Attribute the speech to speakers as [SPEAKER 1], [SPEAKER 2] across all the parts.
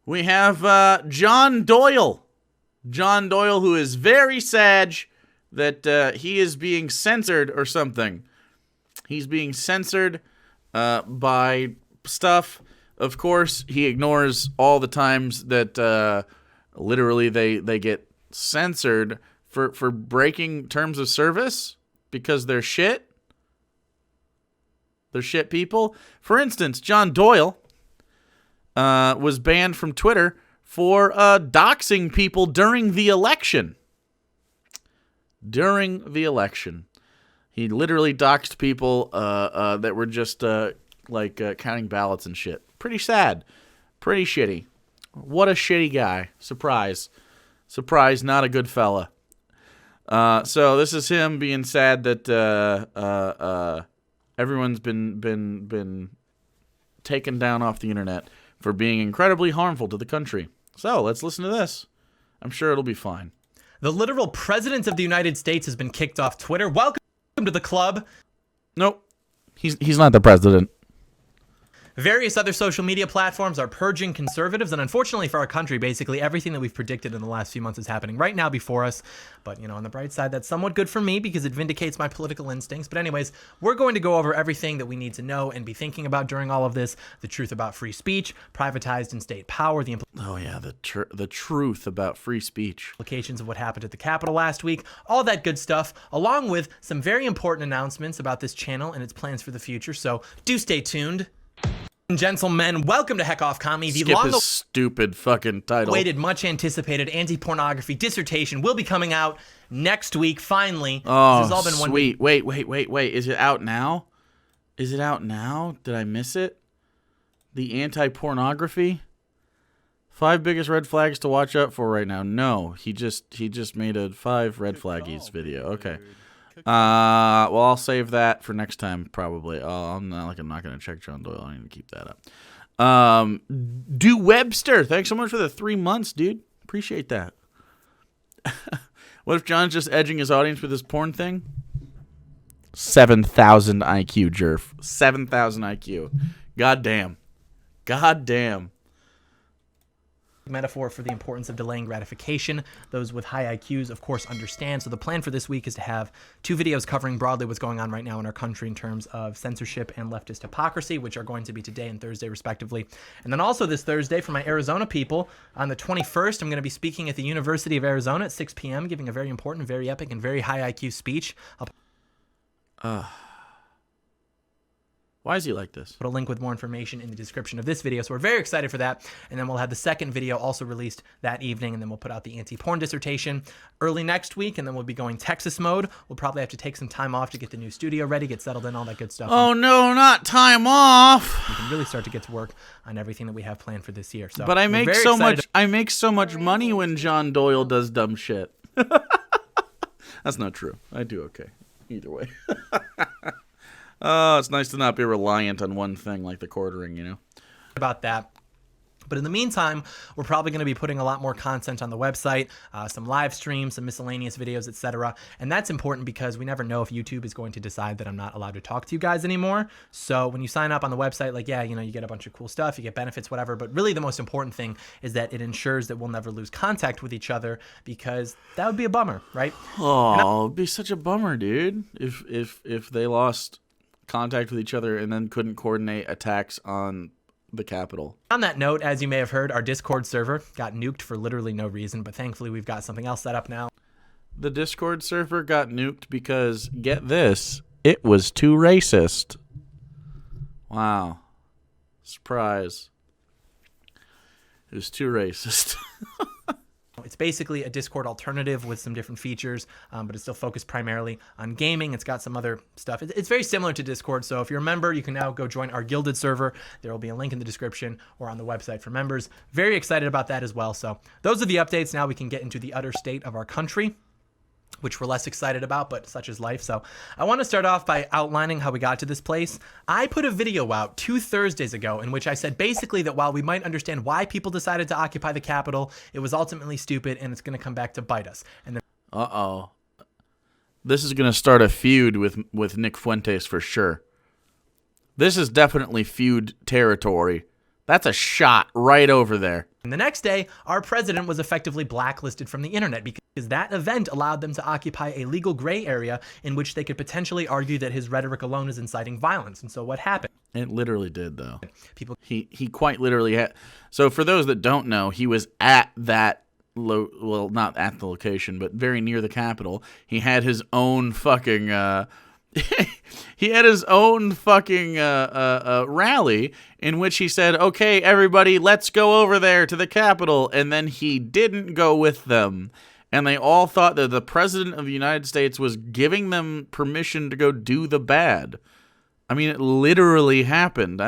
[SPEAKER 1] We have John Doyle. John Doyle, who is very sad that he is being censored or something. He's being censored by stuff. Of course, he ignores all the times that literally they get censored for breaking terms of service because they're shit. They're shit people. For instance, John Doyle was banned from Twitter for doxing people during the election. During the election. He literally doxed people that were just counting ballots and shit. Pretty sad. Pretty shitty. What a shitty guy. Surprise. Surprise, not a good fella. So this is him being sad that everyone's been taken down off the internet for being incredibly harmful to the country. So let's listen to this. I'm sure it'll be fine.
[SPEAKER 2] The literal president of the United States has been kicked off Twitter. Welcome to the club.
[SPEAKER 1] Nope. He's not the president.
[SPEAKER 2] Various other social media platforms are purging conservatives, and unfortunately for our country, basically everything that we've predicted in the last few months is happening right now before us. But, on the bright side, that's somewhat good for me because it vindicates my political instincts. But anyways, we're going to go over everything that we need to know and be thinking about during all of this. The truth about free speech, privatized and state power, the
[SPEAKER 1] truth about free speech.
[SPEAKER 2] Implications of what happened at the Capitol last week, all that good stuff, along with some very important announcements about this channel and its plans for the future. So do stay tuned. Gentlemen, welcome to Heck Off Commie. The
[SPEAKER 1] Skip his stupid fucking title.
[SPEAKER 2] Long-awaited, much-anticipated anti-pornography dissertation will be coming out next week, finally.
[SPEAKER 1] Oh,
[SPEAKER 2] this has all been
[SPEAKER 1] sweet. Wait. Is it out now? Did I miss it? The anti-pornography? 5 biggest red flags to watch out for right now. No, he just made a 5 red flaggies video. Okay. Well, I'll save that for next time, probably. I'm not going to check John Doyle. I need to keep that up. Do Webster. Thanks so much for the 3 months, dude. Appreciate that. What if John's just edging his audience with his porn thing? 7,000 IQ, Jerf. 7,000 IQ. God damn.
[SPEAKER 2] Metaphor for the importance of delaying gratification. Those with high IQs, of course, understand. So the plan for this week is to have 2 videos covering broadly what's going on right now in our country in terms of censorship and leftist hypocrisy, which are going to be today and Thursday, respectively. And then also this Thursday, for my Arizona people, on the 21st, I'm going to be speaking at the University of Arizona at 6 p.m., giving a very important, very epic, and very high IQ speech.
[SPEAKER 1] Why is he like this?
[SPEAKER 2] Put a link with more information in the description of this video. So we're very excited for that. And then we'll have the second video also released that evening. And then we'll put out the anti-porn dissertation early next week. And then we'll be going Texas mode. We'll probably have to take some time off to get the new studio ready, get settled in, all that good stuff.
[SPEAKER 1] Oh, no, not time off.
[SPEAKER 2] We can really start to get to work on everything that we have planned for this year. So,
[SPEAKER 1] but I make so much money when John Doyle does dumb shit. That's not true. I do okay. Either way. Oh, it's nice to not be reliant on one thing like the quartering,
[SPEAKER 2] About that. But in the meantime, we're probably going to be putting a lot more content on the website, some live streams, some miscellaneous videos, etc. And that's important because we never know if YouTube is going to decide that I'm not allowed to talk to you guys anymore. So when you sign up on the website, you get a bunch of cool stuff, you get benefits, whatever. But really the most important thing is that it ensures that we'll never lose contact with each other because that would be a bummer, right?
[SPEAKER 1] Oh, it'd be such a bummer, dude. If they lost contact with each other and then couldn't coordinate attacks on the Capitol.
[SPEAKER 2] On that note, as you may have heard, our Discord server got nuked for literally no reason, but thankfully we've got something else set up now.
[SPEAKER 1] The Discord server got nuked because, get this, it was too racist. Wow. Surprise. It was too racist.
[SPEAKER 2] It's basically a Discord alternative with some different features, but it's still focused primarily on gaming. It's got some other stuff. It's very similar to Discord, so if you're a member, you can now go join our Gilded server. There will be a link in the description or on the website for members. Very excited about that as well. So those are the updates. Now we can get into the utter state of our country, which we're less excited about, but such is life. So I want to start off by outlining how we got to this place. I put a video out 2 Thursdays ago in which I said basically that while we might understand why people decided to occupy the Capitol, it was ultimately stupid and it's going to come back to bite us. And then
[SPEAKER 1] uh-oh. This is going to start a feud with Nick Fuentes for sure. This is definitely feud territory. That's a shot right over there.
[SPEAKER 2] And the next day, our president was effectively blacklisted from the internet because that event allowed them to occupy a legal gray area in which they could potentially argue that his rhetoric alone is inciting violence. And so what happened?
[SPEAKER 1] It literally did, though.
[SPEAKER 2] People,
[SPEAKER 1] he quite literally had. So for those that don't know, he was at that well, not at the location, but very near the Capitol. He had his own fucking he had his own fucking rally in which he said, "Okay, everybody, let's go over there to the Capitol," and then he didn't go with them. And they all thought that the president of the United States was giving them permission to go do the bad. I mean, it literally happened.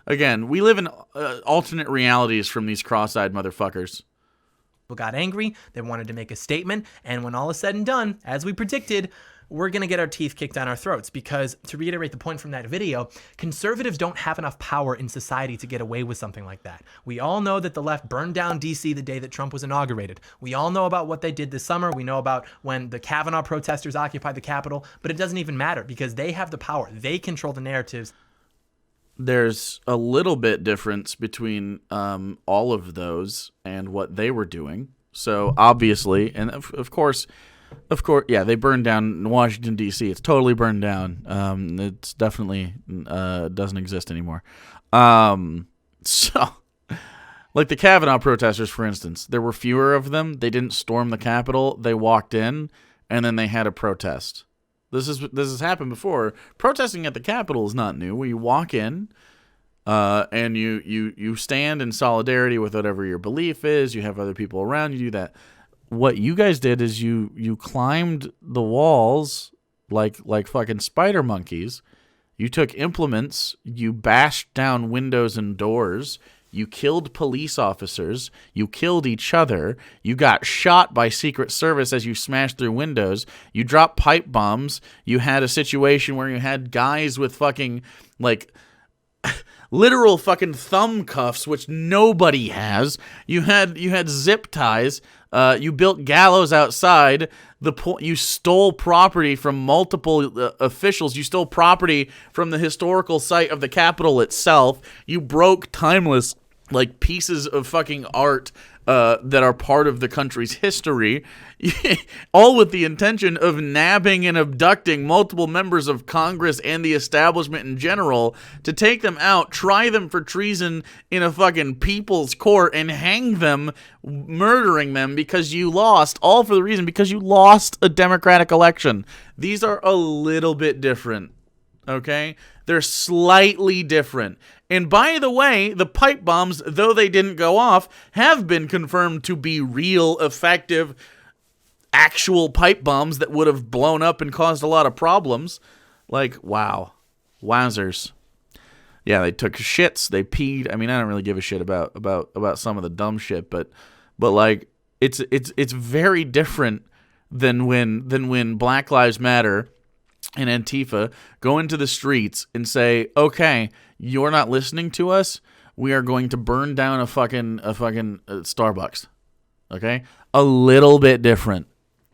[SPEAKER 1] Again, we live in alternate realities from these cross-eyed motherfuckers.
[SPEAKER 2] people got angry. They wanted to make a statement. And when all is said and done, as we predicted, we're going to get our teeth kicked down our throats because, to reiterate the point from that video, conservatives don't have enough power in society to get away with something like that. We all know that the left burned down DC the day that Trump was inaugurated. We all know about what they did this summer. We know about when the Kavanaugh protesters occupied the Capitol, but it doesn't even matter because they have the power. They control the narratives.
[SPEAKER 1] There's a little bit difference between all of those and what they were doing. So obviously, and of course, yeah, they burned down Washington, D.C. It's totally burned down. It's definitely doesn't exist anymore. So, like the Kavanaugh protesters, for instance, there were fewer of them. They didn't storm the Capitol. They walked in, and then they had a protest. This has happened before. Protesting at the Capitol is not new. Where you walk in, and you stand in solidarity with whatever your belief is. You have other people around. You do that. What you guys did is you climbed the walls like fucking spider monkeys. You took implements. You bashed down windows and doors. You killed police officers. You killed each other. You got shot by Secret Service as you smashed through windows. You dropped pipe bombs. You had a situation where you had guys with fucking, like, literal fucking thumb cuffs, which nobody has. You had zip ties. You built gallows outside. You stole property from multiple officials. You stole property from the historical site of the Capitol itself. You broke timeless, like, pieces of fucking art that are part of the country's history, all with the intention of nabbing and abducting multiple members of Congress and the establishment in general to take them out, try them for treason in a fucking people's court, and hang them, murdering them because you lost, all for the reason because you lost a democratic election. These are a little bit different, okay? They're slightly different. And by the way, the pipe bombs, though they didn't go off, have been confirmed to be real, effective, actual pipe bombs that would have blown up and caused a lot of problems. Like, wow. Wowzers. Yeah, they took shits, they peed. I mean, I don't really give a shit about some of the dumb shit, but like, it's very different than when Black Lives Matter and Antifa go into the streets and say, okay, you're not listening to us, we are going to burn down a fucking Starbucks. Okay? A little bit different.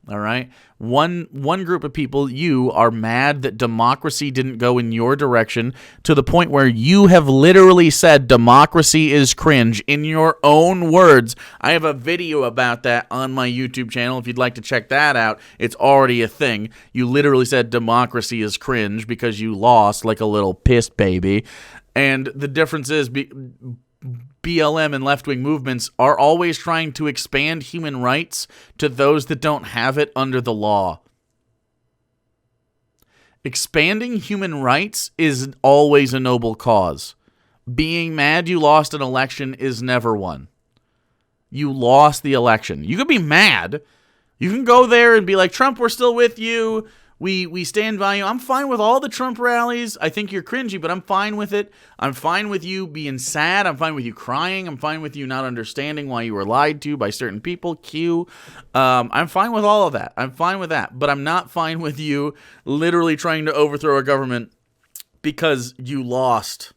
[SPEAKER 1] All right? One group of people, you are mad that democracy didn't go in your direction to the point where you have literally said democracy is cringe in your own words. I have a video about that on my YouTube channel. If you'd like to check that out, it's already a thing. You literally said democracy is cringe because you lost like a little pissed baby. And the difference is BLM and left-wing movements are always trying to expand human rights to those that don't have it under the law. Expanding human rights is always a noble cause. Being mad you lost an election is never one. You lost the election. You can be mad. You can go there and be like, Trump, we're still with you. We stand by you. I'm fine with all the Trump rallies. I think you're cringy, but I'm fine with it. I'm fine with you being sad. I'm fine with you crying. I'm fine with you not understanding why you were lied to by certain people. I'm fine with all of that. I'm fine with that. But I'm not fine with you literally trying to overthrow a government because you lost.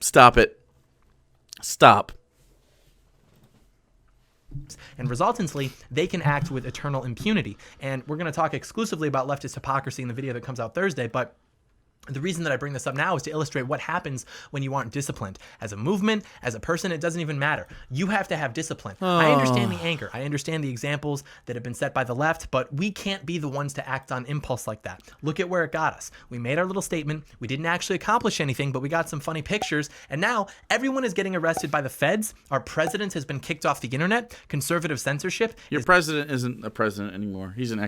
[SPEAKER 1] Stop it. Stop.
[SPEAKER 2] And resultantly, they can act with eternal impunity. And we're going to talk exclusively about leftist hypocrisy in the video that comes out Thursday, but The reason that I bring this up now is to illustrate what happens when you aren't disciplined. As a movement, as a person, it doesn't even matter. You have to have discipline. I understand the anger. I understand the examples that have been set by the left, but we can't be the ones to act on impulse like that. Look at where it got us. We made our little statement. We didn't actually accomplish anything, but we got some funny pictures. And now everyone is getting arrested by the feds. Our president has been kicked off the internet. Conservative censorship.
[SPEAKER 1] Your president isn't a president anymore. He's an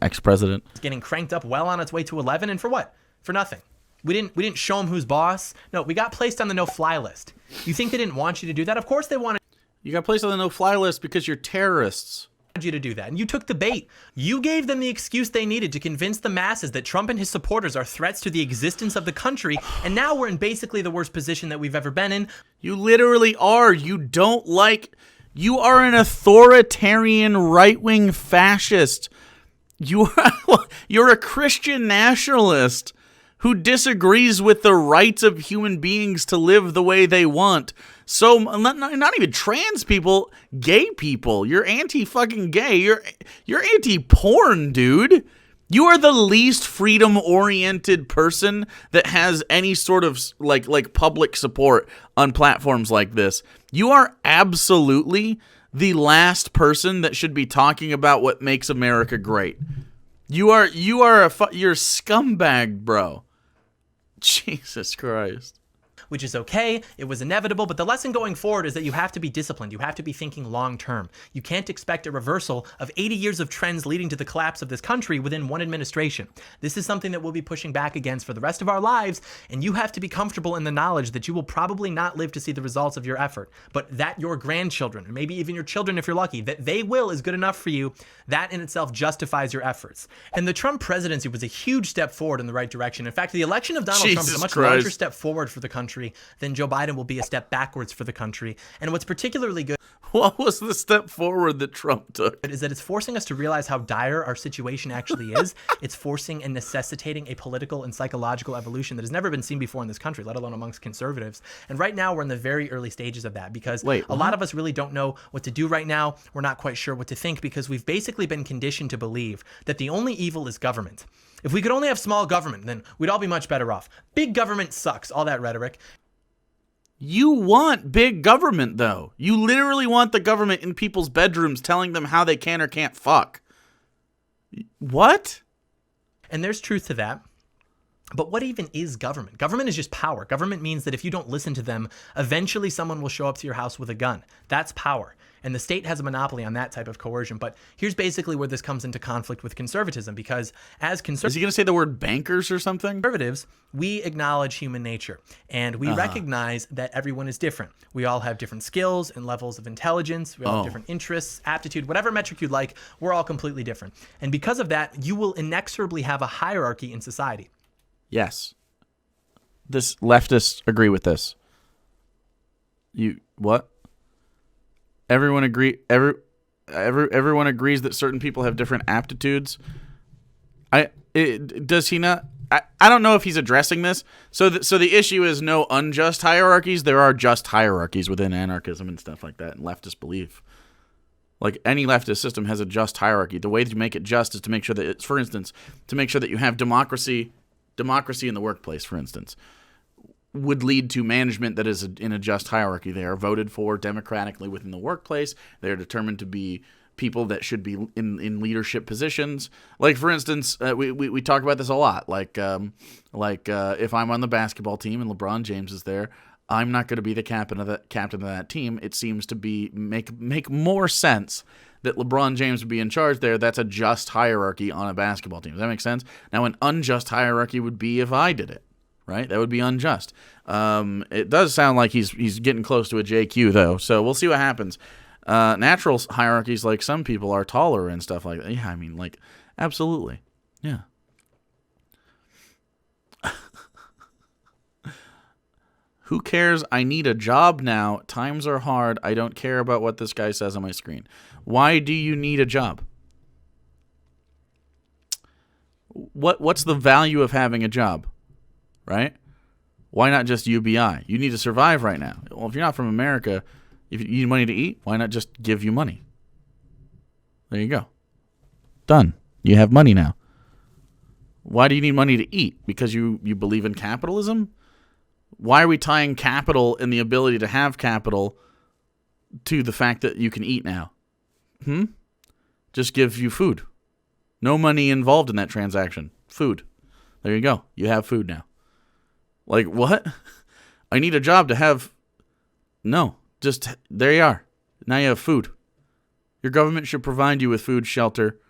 [SPEAKER 1] ex-president.
[SPEAKER 2] It's getting cranked up well on its way to 11. And for what? For nothing. We didn't show him who's boss. No, we got placed on the no-fly list. You think they didn't want you to do that? Of course they wanted
[SPEAKER 1] You got placed on the no-fly list because you're terrorists.
[SPEAKER 2] you to do that, and you took the bait. You gave them the excuse they needed to convince the masses that Trump and his supporters are threats to the existence of the country, and now we're in basically the worst position that we've ever been in.
[SPEAKER 1] You literally are. You are an authoritarian right-wing fascist. You're a Christian nationalist who disagrees with the rights of human beings to live the way they want. So, not even trans people, gay people. You're anti-fucking gay. You're anti-porn, dude. You are the least freedom-oriented person that has any sort of like public support on platforms like this. You are absolutely the last person that should be talking about what makes America great. You're a scumbag, bro. Jesus Christ.
[SPEAKER 2] Which is okay. It was inevitable. But the lesson going forward is that you have to be disciplined. You have to be thinking long term. You can't expect a reversal of 80 years of trends leading to the collapse of this country within one administration. This is something that we'll be pushing back against for the rest of our lives. And you have to be comfortable in the knowledge that you will probably not live to see the results of your effort, but that your grandchildren, or maybe even your children if you're lucky, that they will is good enough for you. That in itself justifies your efforts. And the Trump presidency was a huge step forward in the right direction. In fact, the election of Donald Trump is a much larger step forward for the country then Joe Biden will be a step backwards for the country. And what's particularly good
[SPEAKER 1] What was the step forward that Trump took?
[SPEAKER 2] is that it's forcing us to realize how dire our situation actually is. It's forcing and necessitating a political and psychological evolution that has never been seen before in this country, let alone amongst conservatives. And right now we're in the very early stages of that because a lot of us really don't know what to do right now. We're not quite sure what to think because we've basically been conditioned to believe that the only evil is government. If we could only have small government, then we'd all be much better off. Big government sucks, all that rhetoric.
[SPEAKER 1] You want big government, though. You literally want the government in people's bedrooms telling them how they can or can't fuck. What?
[SPEAKER 2] And there's truth to that. But what even is government? Government is just power. Government means that if you don't listen to them, eventually someone will show up to your house with a gun. That's power. And the state has a monopoly on that type of coercion. But here's basically where this comes into conflict with conservatism, because as
[SPEAKER 1] Is he going to say the word bankers or something?
[SPEAKER 2] conservatives, we acknowledge human nature and we recognize that everyone is different. We all have different skills and levels of intelligence. We all have different interests, aptitude, whatever metric you'd like. We're all completely different. And because of that, you will inexorably have a hierarchy in society.
[SPEAKER 1] Yes. This leftists agree with this. What? Everyone agrees that certain people have different aptitudes. Does he not? I don't know if he's addressing this. So the issue is no unjust hierarchies. There are just hierarchies within anarchism and stuff like that, and leftist belief. Like any leftist system has a just hierarchy. The way that you make it just is to make sure that it's, for instance, to make sure that you have democracy in the workplace, for instance, would lead to management that is in a just hierarchy. They are voted for democratically within the workplace. They are determined to be people that should be in leadership positions. Like, for instance, we talk about this a lot. Like if I'm on the basketball team and LeBron James is there, I'm not going to be the captain of that team. It seems to be make more sense that LeBron James would be in charge there. That's a just hierarchy on a basketball team. Does that make sense? Now, an unjust hierarchy would be if I did it. Right? That would be unjust. It does sound like he's getting close to a JQ, though, so we'll see what happens. Natural hierarchies, like some people are taller and stuff like that. Yeah, I mean, like, absolutely. Yeah. Who cares? I need a job now. Times are hard. I don't care about what this guy says on my screen. Why do you need a job? What's the value of having a job? Right? Why not just UBI? You need to survive right now. Well, if you're not from America, if you need money to eat, why not just give you money? There you go. Done. You have money now. Why do you need money to eat? Because you believe in capitalism? Why are we tying capital and the ability to have capital to the fact that you can eat now? Just give you food. No money involved in that transaction. Food. There you go. You have food now. Like, what? I need a job to have... No. Just, there you are. Now you have food. Your government should provide you with food, shelter,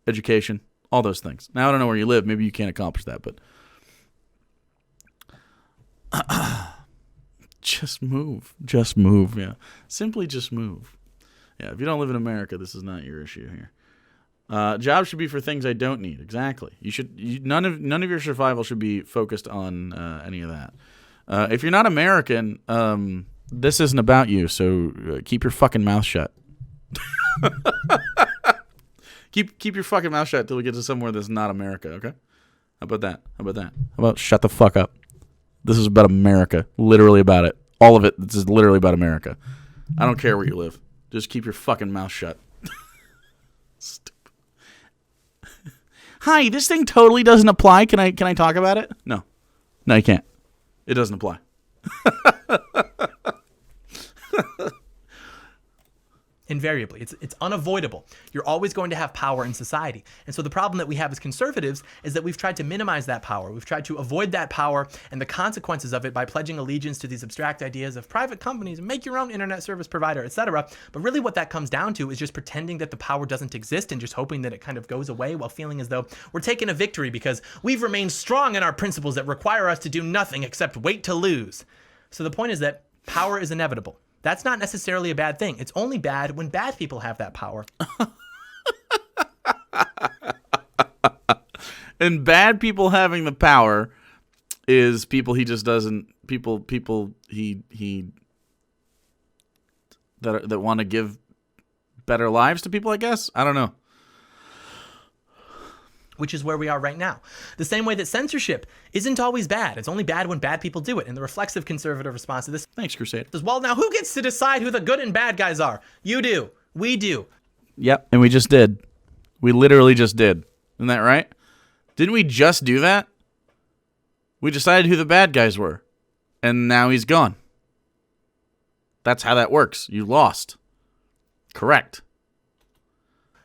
[SPEAKER 1] education, all those things. Now, I don't know where you live. Maybe you can't accomplish that, but... Just move. Just move, yeah. Simply just move. Yeah, if you don't live in America, this is not your issue here. Jobs should be for things I don't need. Exactly. None of your survival should be focused on any of that. If you're not American, this isn't about you, so keep your fucking mouth shut. Keep your fucking mouth shut till we get to somewhere that's not America, okay? How about that? How about shut the fuck up? This is about America. Literally about it. All of it. This is literally about America. I don't care where you live. Just keep your fucking mouth shut. Stupid. Hi, this thing totally doesn't apply. Can I talk about it? No, you can't. It doesn't apply.
[SPEAKER 2] Invariably. It's unavoidable. You're always going to have power in society. And so the problem that we have as conservatives is that we've tried to minimize that power. We've tried to avoid that power and the consequences of it by pledging allegiance to these abstract ideas of private companies, make your own internet service provider, etc. But really what that comes down to is just pretending that the power doesn't exist and just hoping that it kind of goes away while feeling as though we're taking a victory because we've remained strong in our principles that require us to do nothing except wait to lose. So the point is that power is inevitable. That's not necessarily a bad thing. It's only bad when bad people have that power.
[SPEAKER 1] And bad people having the power is people he just doesn't people he that want to give better lives to people, I guess. I don't know.
[SPEAKER 2] Which is where we are right now. The same way that censorship isn't always bad. It's only bad when bad people do it. And the reflexive conservative response to this...
[SPEAKER 1] Thanks, Crusade.
[SPEAKER 2] ...is, well, now who gets to decide who the good and bad guys are? You do. We do.
[SPEAKER 1] Yep, and we just did. We literally just did. Isn't that right? Didn't we just do that? We decided who the bad guys were. And now he's gone. That's how that works. You lost. Correct.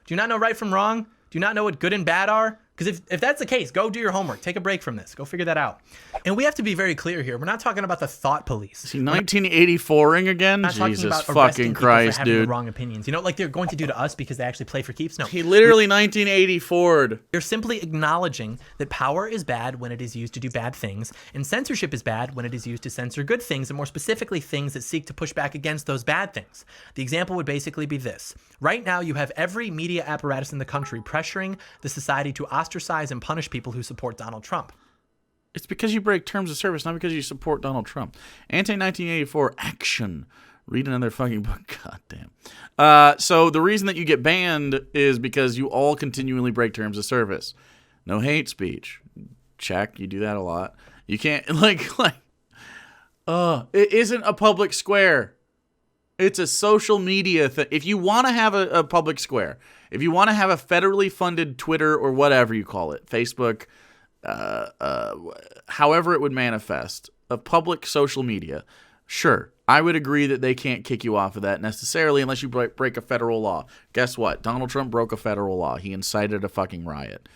[SPEAKER 2] Do you not know right from wrong? Do you not know what good and bad are? Because if that's the case, go do your homework. Take a break from this. Go figure that out. And we have to be very clear here. We're not talking about the thought police.
[SPEAKER 1] Is he 1984ing again? Jesus fucking Christ,
[SPEAKER 2] for having
[SPEAKER 1] dude.
[SPEAKER 2] The wrong opinions. You know, like they're going to do to us because they actually play for keeps? No.
[SPEAKER 1] He literally 1984'd.
[SPEAKER 2] You're simply acknowledging that power is bad when it is used to do bad things, and censorship is bad when it is used to censor good things, and more specifically things that seek to push back against those bad things. The example would basically be this. Right now, you have every media apparatus in the country pressuring the society to ostracize and punish people who support Donald Trump.
[SPEAKER 1] It's because you break terms of service, not because you support Donald Trump. Anti-1984 action. Read another fucking book. God damn. So the reason that you get banned is because you all continually break terms of service. No hate speech. Check. You do that a lot. You can't, it isn't a public square. It's a social media thing. If you want to have a public square, if you want to have a federally funded Twitter or whatever you call it, Facebook, however it would manifest, a public social media, sure, I would agree that they can't kick you off of that necessarily unless you break a federal law. Guess what? Donald Trump broke a federal law. He incited a fucking riot.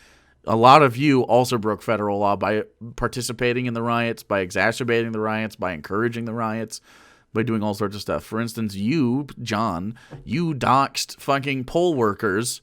[SPEAKER 1] A lot of you also broke federal law by participating in the riots, by exacerbating the riots, by encouraging the riots, by doing all sorts of stuff. For instance, you, John, you doxed fucking poll workers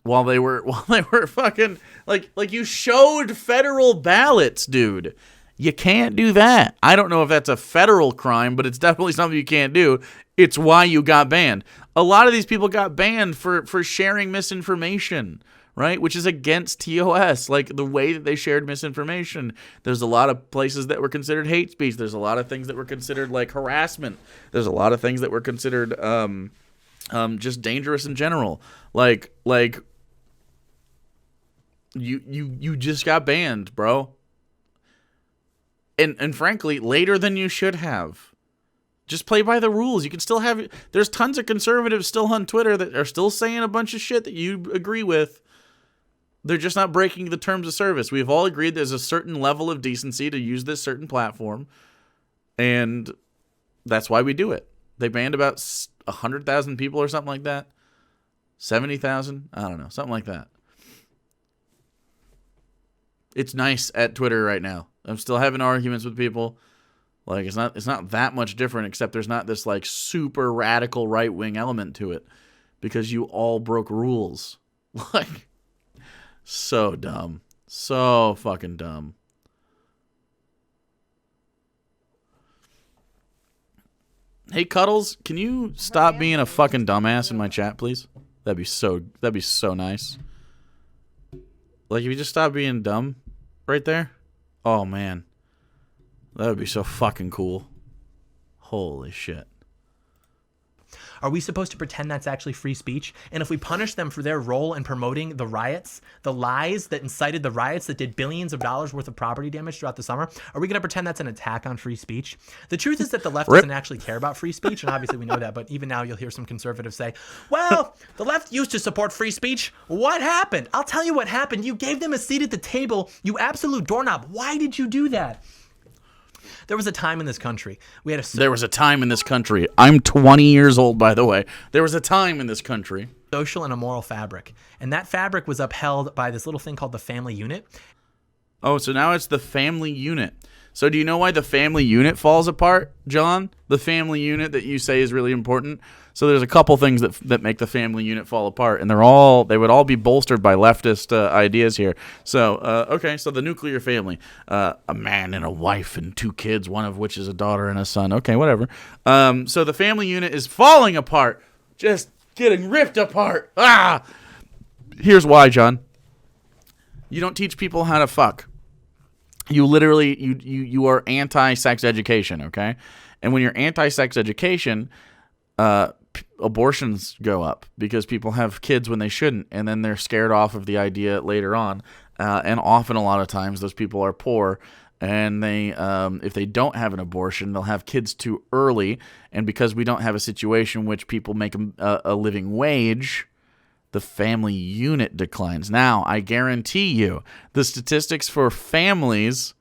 [SPEAKER 1] while they were fucking like you showed federal ballots, dude. You can't do that. I don't know if that's a federal crime, but it's definitely something you can't do. It's why you got banned. A lot of these people got banned for sharing misinformation, right? Which is against TOS, like the way that they shared misinformation. There's a lot of places that were considered hate speech. There's a lot of things that were considered like harassment. There's a lot of things that were considered just dangerous in general. Like you just got banned, bro. And frankly, later than you should have. Just play by the rules. You can still have... There's tons of conservatives still on Twitter that are still saying a bunch of shit that you agree with. They're just not breaking the terms of service. We've all agreed there's a certain level of decency to use this certain platform, and that's why we do it. They banned about 100,000 people or something like that. 70,000? I don't know. Something like that. It's nice at Twitter right now. I'm still having arguments with people. Like, it's not that much different, except there's not this like super radical right-wing element to it because you all broke rules. Like, so dumb. So fucking dumb. Hey Cuddles, can you stop being a fucking dumbass in my chat, please? That'd be so nice. Like, if you just stop being dumb right there. Oh man. That would be so fucking cool. Holy shit.
[SPEAKER 2] Are we supposed to pretend that's actually free speech? And if we punish them for their role in promoting the riots, the lies that incited the riots that did billions of dollars worth of property damage throughout the summer, are we going to pretend that's an attack on free speech? The truth is that the left doesn't actually care about free speech, and obviously we know that, but even now you'll hear some conservatives say, well, the left used to support free speech. What happened? I'll tell you what happened. You gave them a seat at the table, you absolute doorknob. Why did you do that? There was a time in this country.
[SPEAKER 1] There was a time in this country. I'm 20 years old, by the way. There was a time in this country.
[SPEAKER 2] Social and a moral fabric. And that fabric was upheld by this little thing called the family unit.
[SPEAKER 1] Oh, so now it's the family unit. So do you know why the family unit falls apart, John? The family unit that you say is really important. So there's a couple things that make the family unit fall apart, and they would all be bolstered by leftist ideas here. So, okay, so the nuclear family, a man and a wife and 2 kids, one of which is a daughter and a son. Okay, whatever. So the family unit is falling apart, just getting ripped apart. Ah! Here's why, John. You don't teach people how to fuck. You literally, you are anti-sex education, okay? And when you're anti-sex education, abortions go up because people have kids when they shouldn't, and then they're scared off of the idea later on. And often, a lot of times, those people are poor, and they, if they don't have an abortion, they'll have kids too early. And because we don't have a situation in which people make a living wage, the family unit declines. Now, I guarantee you, the statistics for families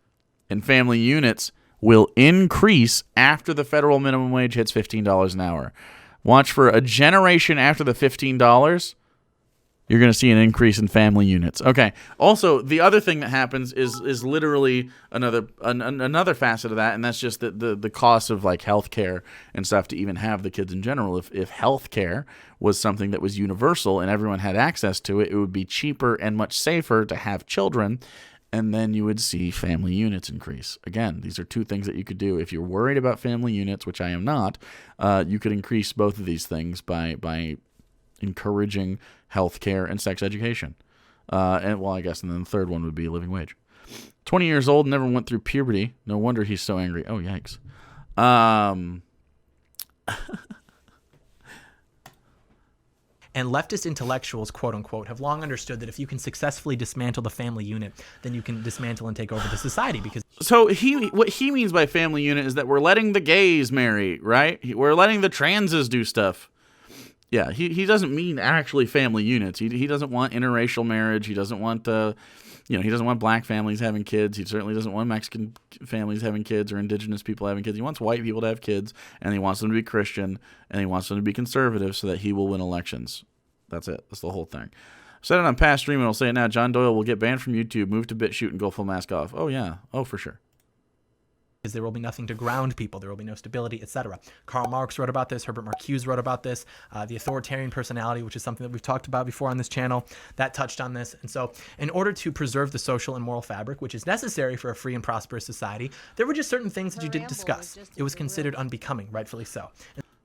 [SPEAKER 1] and family units will increase after the federal minimum wage hits $15 an hour. Watch for a generation after the $15, you're going to see an increase in family units. Okay. Also, the other thing that happens is literally another facet of that, and that's just the cost of like healthcare and stuff to even have the kids in general. If healthcare was something that was universal and everyone had access to it, it would be cheaper and much safer to have children, and then you would see family units increase. Again, these are 2 things that you could do. If you're worried about family units, which I am not, you could increase both of these things by encouraging healthcare and sex education. And then the third one would be a living wage. 20 years old, never went through puberty. No wonder he's so angry. Oh, yikes.
[SPEAKER 2] And leftist intellectuals, quote unquote, have long understood that if you can successfully dismantle the family unit, then you can dismantle and take over the society. Because
[SPEAKER 1] so what he means by family unit is that we're letting the gays marry, right? We're letting the transes do stuff. Yeah, he doesn't mean actually family units. He doesn't want interracial marriage. He doesn't want he doesn't want black families having kids. He certainly doesn't want Mexican families having kids or indigenous people having kids. He wants white people to have kids, and he wants them to be Christian, and he wants them to be conservative so that he will win elections. That's it. That's the whole thing. Said it on past stream, and I'll say it now. John Doyle will get banned from YouTube, move to BitChute, and go full mask off. Oh, yeah. Oh, for sure.
[SPEAKER 2] There will be nothing to ground people. There will be no stability, etc. Karl Marx wrote about this. Herbert Marcuse wrote about this. The authoritarian personality, which is something that we've talked about before on this channel, that touched on this. And so in order to preserve the social and moral fabric, which is necessary for a free and prosperous society, there were just certain things that you didn't discuss. It was considered unbecoming, rightfully so.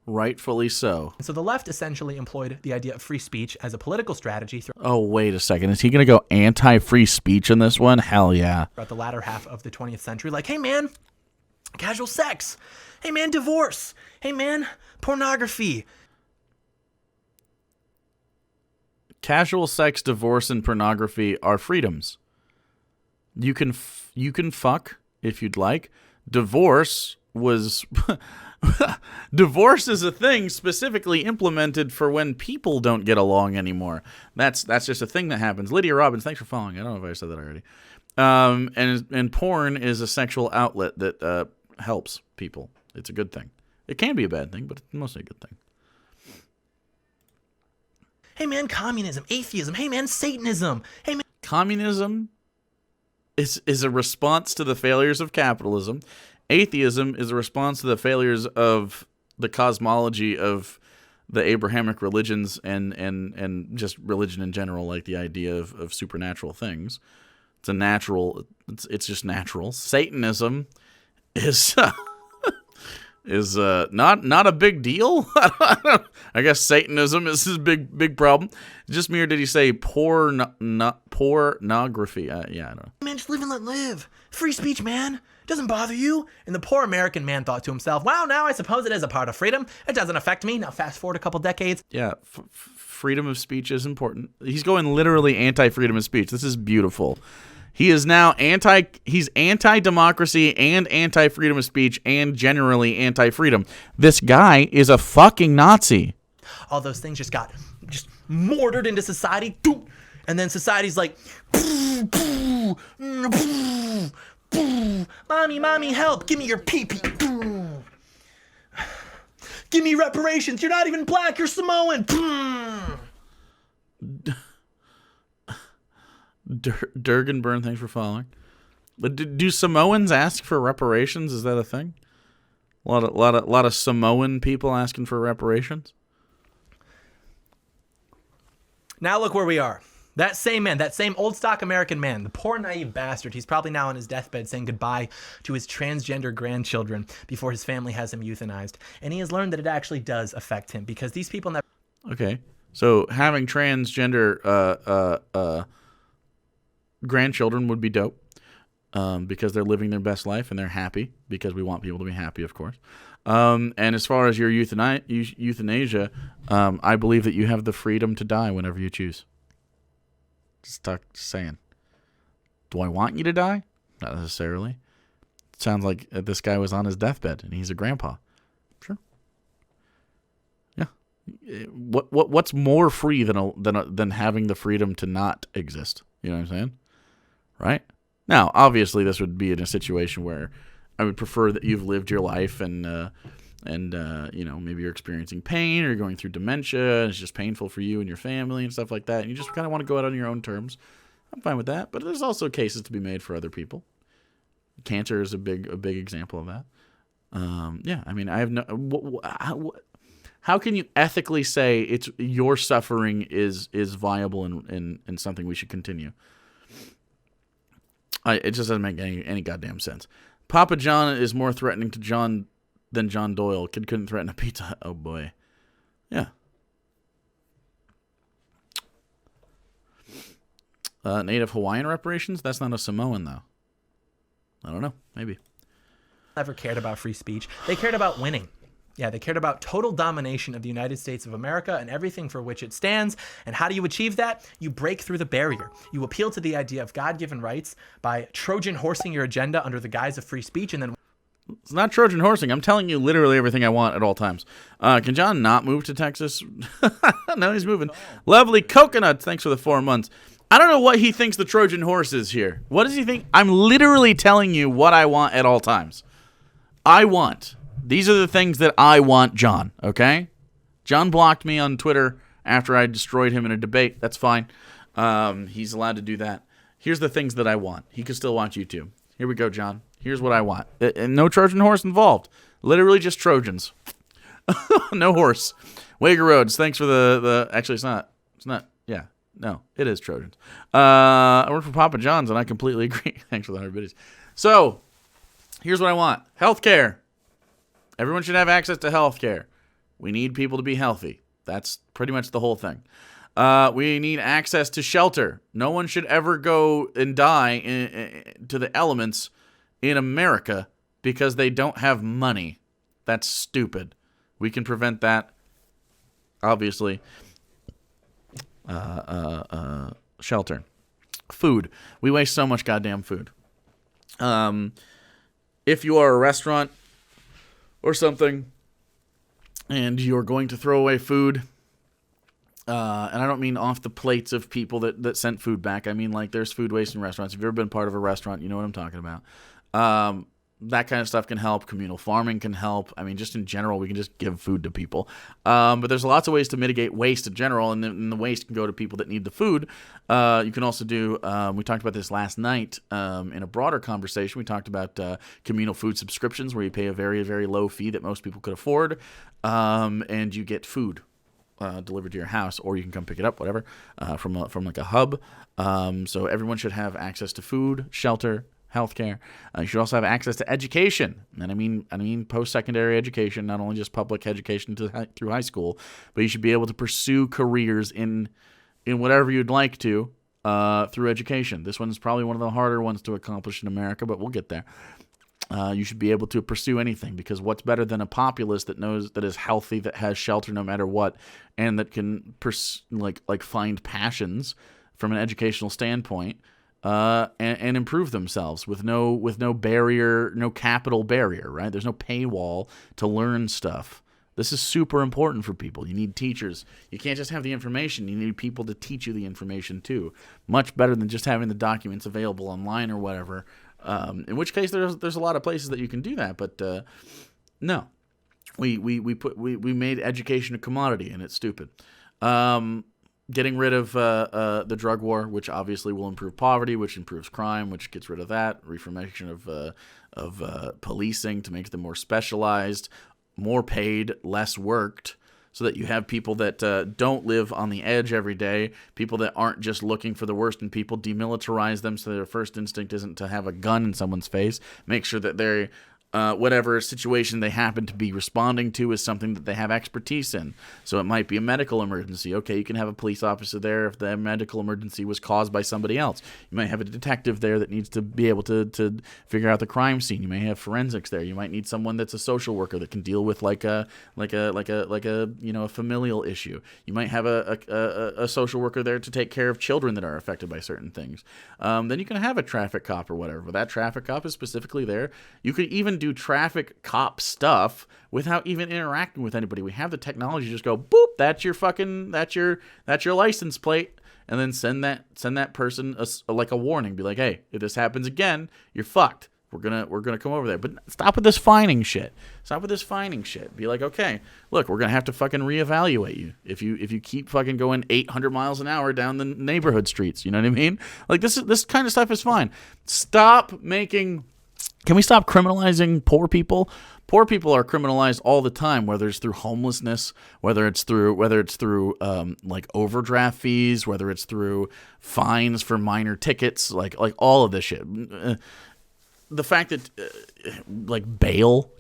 [SPEAKER 1] Rightfully so.
[SPEAKER 2] And so the left essentially employed the idea of free speech as a political strategy
[SPEAKER 1] Oh, wait a second. Is he going to go anti-free speech in this one? Hell yeah.
[SPEAKER 2] throughout the latter half of the 20th century. Like, hey, man, casual sex. Hey, man, divorce. Hey, man, pornography.
[SPEAKER 1] Casual sex, divorce, and pornography are freedoms. You can fuck if you'd like. Divorce was Divorce is a thing specifically implemented for when people don't get along anymore. That's just a thing that happens. Lydia Robbins, thanks for following. I don't know if I said that already. And porn is a sexual outlet that helps people. It's a good thing. It can be a bad thing, but it's mostly a good thing.
[SPEAKER 2] Hey man, communism, atheism. Hey man, Satanism. Hey man.
[SPEAKER 1] Communism is a response to the failures of capitalism. Atheism is a response to the failures of the cosmology of the Abrahamic religions and just religion in general, like the idea of supernatural things. It's a natural. It's just natural. Satanism is not a big deal. I guess Satanism is his big problem. Just me, or did he say pornography? Yeah, I don't know.
[SPEAKER 2] Man, just live and let live. Free speech, man. Doesn't bother you. And the poor American man thought to himself, wow, now I suppose it is a part of freedom. It doesn't affect me. Now fast forward a couple decades.
[SPEAKER 1] Yeah, freedom of speech is important. He's going literally anti-freedom of speech. This is beautiful. He is now he's anti-democracy and anti-freedom of speech and generally anti-freedom. This guy is a fucking Nazi.
[SPEAKER 2] All those things just got mortared into society. And then society's like, mommy, help. Give me your pee-pee. Give me reparations. You're not even black. You're Samoan.
[SPEAKER 1] Durganburn, thanks for following. Do Samoans ask for reparations? Is that a thing? A lot of Samoan people asking for reparations.
[SPEAKER 2] Now look where we are. That same man, that same old stock American man, the poor naive bastard, he's probably now on his deathbed saying goodbye to his transgender grandchildren before his family has him euthanized. And he has learned that it actually does affect him because these people never...
[SPEAKER 1] Okay, so having transgender grandchildren would be dope because they're living their best life and they're happy because we want people to be happy, of course. And as far as your euthanasia, I believe that you have the freedom to die whenever you choose. Just saying. Do I want you to die? Not necessarily. It sounds like this guy was on his deathbed and he's a grandpa. Sure. Yeah. What's more free than having the freedom to not exist? You know what I'm saying? Right? Now, obviously, this would be in a situation where I would prefer that you've lived your life and maybe you're experiencing pain or you're going through dementia and it's just painful for you and your family and stuff like that. And you just kind of want to go out on your own terms. I'm fine with that. But there's also cases to be made for other people. Cancer is a big example of that. Yeah, I mean, I have no... How can you ethically say it's your suffering is viable and something we should continue? It just doesn't make any goddamn sense. Papa John is more threatening to John than John Doyle. Kid couldn't threaten a Pizza Hut. Oh boy. Yeah. Native Hawaiian reparations? That's not a Samoan though. I don't know. Maybe.
[SPEAKER 2] Never cared about free speech. They cared about winning. Yeah, they cared about total domination of the United States of America and everything for which it stands. And how do you achieve that? You break through the barrier. You appeal to the idea of God-given rights by Trojan horsing your agenda under the guise of free speech, and then...
[SPEAKER 1] It's not Trojan horsing. I'm telling you literally everything I want at all times. Can John not move to Texas? No, he's moving. Lovely Coconuts, thanks for the 4 months. I don't know what he thinks the Trojan horse is here. What does he think? I'm literally telling you what I want at all times. These are the things that I want, John, okay? John blocked me on Twitter after I destroyed him in a debate. That's fine. He's allowed to do that. Here's the things that I want. He can still watch YouTube. Here we go, John. Here's what I want. And no Trojan horse involved. Literally just Trojans. No horse. Wager Roads, thanks for the... Actually, it's not. Yeah. No, it is Trojans. I work for Papa John's, and I completely agree. Thanks for the 100 biddies. So, here's what I want. Healthcare. Everyone should have access to healthcare. We need people to be healthy. That's pretty much the whole thing. We need access to shelter. No one should ever go and die to the elements in America because they don't have money. That's stupid. We can prevent that, obviously. Shelter. Food. We waste so much goddamn food. If you are a restaurant, or something, and you're going to throw away food, and I don't mean off the plates of people that sent food back. I mean, like, there's food waste in restaurants. If you've ever been part of a restaurant, you know what I'm talking about. That kind of stuff can help. Communal farming can help. I mean, just in general, we can just give food to people. But there's lots of ways to mitigate waste in general, and the waste can go to people that need the food. You can also do, we talked about this last night in a broader conversation. We talked about communal food subscriptions, where you pay a very, very low fee that most people could afford, and you get food delivered to your house, or you can come pick it up, whatever, from like a hub. So everyone should have access to food, shelter, healthcare. You should also have access to education, and I mean post-secondary education, not only just public education through high school, but you should be able to pursue careers in whatever you'd like to through education. This one's probably one of the harder ones to accomplish in America, but we'll get there. You should be able to pursue anything, because what's better than a populace that knows, that is healthy, that has shelter no matter what, and that can find passions from an educational standpoint, and improve themselves with no barrier, no capital barrier, right? There's no paywall to learn stuff. This is super important for people. You need teachers. You can't just have the information. You need people to teach you the information too. Much better than just having the documents available online or whatever. In which case, there's a lot of places that you can do that, but no, we made education a commodity, and it's stupid. Getting rid of the drug war, which obviously will improve poverty, which improves crime, which gets rid of that. Reformation of policing to make them more specialized, more paid, less worked, so that you have people that don't live on the edge every day, people that aren't just looking for the worst in people. Demilitarize them so their first instinct isn't to have a gun in someone's face. Make sure that they're whatever situation they happen to be responding to is something that they have expertise in. So it might be a medical emergency. Okay, you can have a police officer there if the medical emergency was caused by somebody else. You might have a detective there that needs to be able to figure out the crime scene. You may have forensics there. You might need someone that's a social worker that can deal with like a familial issue. You might have a social worker there to take care of children that are affected by certain things. Then you can have a traffic cop or whatever. But that traffic cop is specifically there. You could even do traffic cop stuff without even interacting with anybody. We have the technology to just go boop, that's your license plate, and then send that person a warning. Be like, hey, if this happens again, you're fucked. We're gonna come over there. But stop with this fining shit. Be like, okay, look, we're gonna have to fucking reevaluate you if you keep fucking going 800 miles an hour down the neighborhood streets. You know what I mean? Like this kind of stuff is fine. Can we stop criminalizing poor people? Poor people are criminalized all the time, whether it's through homelessness, whether it's through overdraft fees, whether it's through fines for minor tickets, like all of this shit. The fact that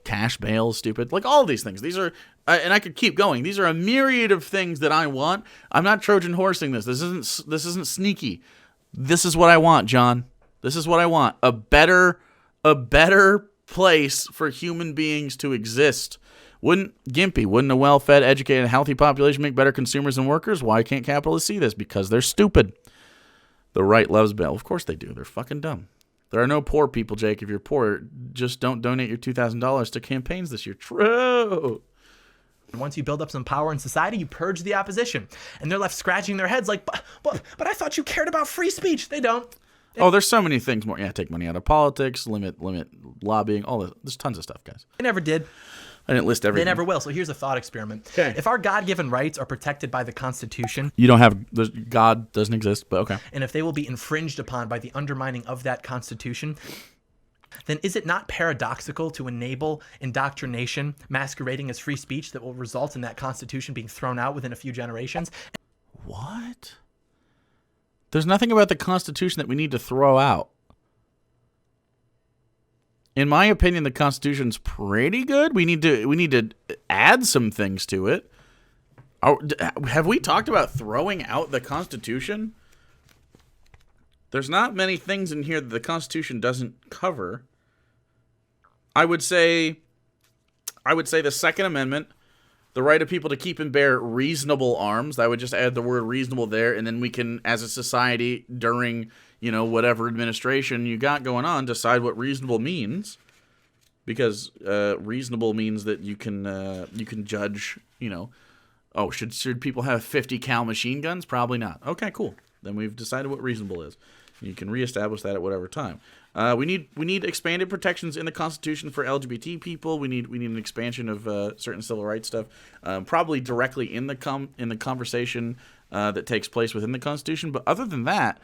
[SPEAKER 1] cash bail is stupid, like all of these things. These are, and I could keep going. These are a myriad of things that I want. I'm not Trojan horsing this. This isn't sneaky. This is what I want, John. This is what I want. A better place for human beings to exist. Wouldn't a well-fed, educated, healthy population make better consumers and workers? Why can't capitalists see this? Because they're stupid. The right loves bail. Of course they do. They're fucking dumb. There are no poor people, Jake. If you're poor, just don't donate your $2,000 to campaigns this year. True.
[SPEAKER 2] Once you build up some power in society, you purge the opposition. And they're left scratching their heads like, but I thought you cared about free speech. They don't.
[SPEAKER 1] Oh, there's so many things more. Yeah, take money out of politics, limit lobbying, all this. There's tons of stuff, guys.
[SPEAKER 2] They never did.
[SPEAKER 1] I didn't list everything.
[SPEAKER 2] They never will. So here's a thought experiment.
[SPEAKER 1] Okay.
[SPEAKER 2] If our God-given rights are protected by the Constitution,
[SPEAKER 1] God doesn't exist, but okay.
[SPEAKER 2] And if they will be infringed upon by the undermining of that Constitution, then is it not paradoxical to enable indoctrination masquerading as free speech that will result in that Constitution being thrown out within a few generations?
[SPEAKER 1] What? There's nothing about the Constitution that we need to throw out. In my opinion, the Constitution's pretty good. We need to add some things to it. Have we talked about throwing out the Constitution? There's not many things in here that the Constitution doesn't cover. I would say the Second Amendment, the right of people to keep and bear reasonable arms. I would just add the word reasonable there, and then we can, as a society, during whatever administration you got going on, decide what reasonable means. because reasonable means that you can judge, oh, should people have 50 cal machine guns? Probably not. Okay, cool. Then we've decided what reasonable is. You can reestablish that at whatever time. We need expanded protections in the Constitution for LGBT people. We need an expansion of certain civil rights stuff, probably directly in the conversation that takes place within the Constitution. But other than that,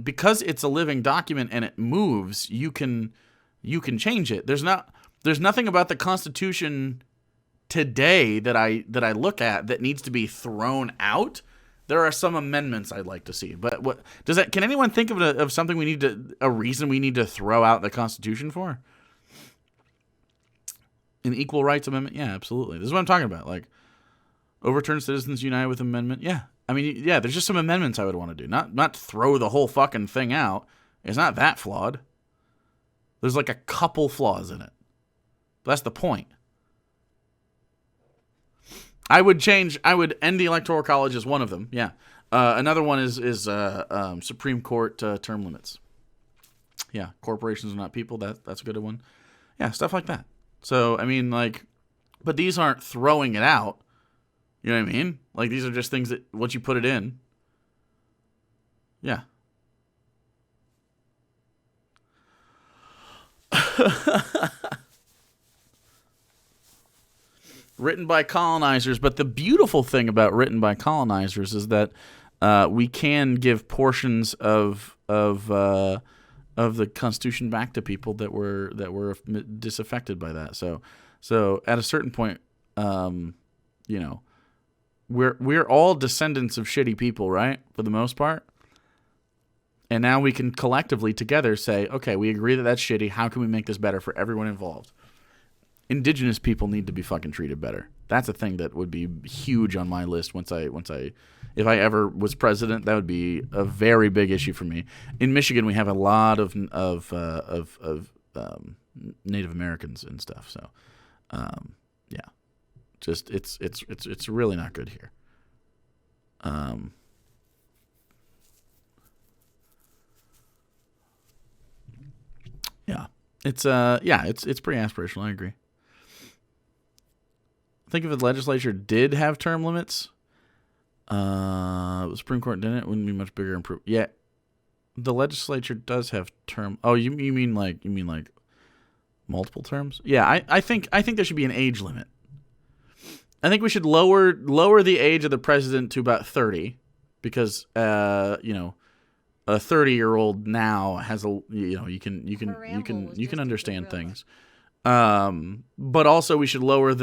[SPEAKER 1] because it's a living document and it moves, you can change it. There's nothing about the Constitution today that I look at that needs to be thrown out. There are some amendments I'd like to see, but what does that? Can anyone think of something a reason we need to throw out the Constitution for? An equal rights amendment? Yeah, absolutely. This is what I'm talking about. Like, overturn Citizens United with amendment? Yeah. I mean, yeah, there's just some amendments I would want to do. Not throw the whole fucking thing out. It's not that flawed. There's like a couple flaws in it. But that's the point. I would end the Electoral College as one of them. Yeah. Another one is Supreme Court term limits. Yeah. Corporations are not people. That's a good one. Yeah. Stuff like that. So, I mean, like, but these aren't throwing it out. You know what I mean? Like, these are just things that once you put it in. Yeah. Written by colonizers, but the beautiful thing about written by colonizers is that we can give portions of the Constitution back to people that were disaffected by that. So at a certain point, we're all descendants of shitty people, right? For the most part. And now we can collectively together say, okay, we agree that that's shitty. How can we make this better for everyone involved? Indigenous people need to be fucking treated better. That's a thing that would be huge on my list if I ever was president. That would be a very big issue for me. In Michigan, we have a lot of Native Americans and stuff. So, yeah, just it's really not good here. Yeah, it's pretty aspirational. I agree. I think if the legislature did have term limits, the Supreme Court didn't, it wouldn't be much bigger improvement. Yeah, the legislature does have term. Oh, you mean like multiple terms? Yeah, I think there should be an age limit. I think we should lower the age of the president to about 30, because a 30-year-old now has you can understand things. But also we should lower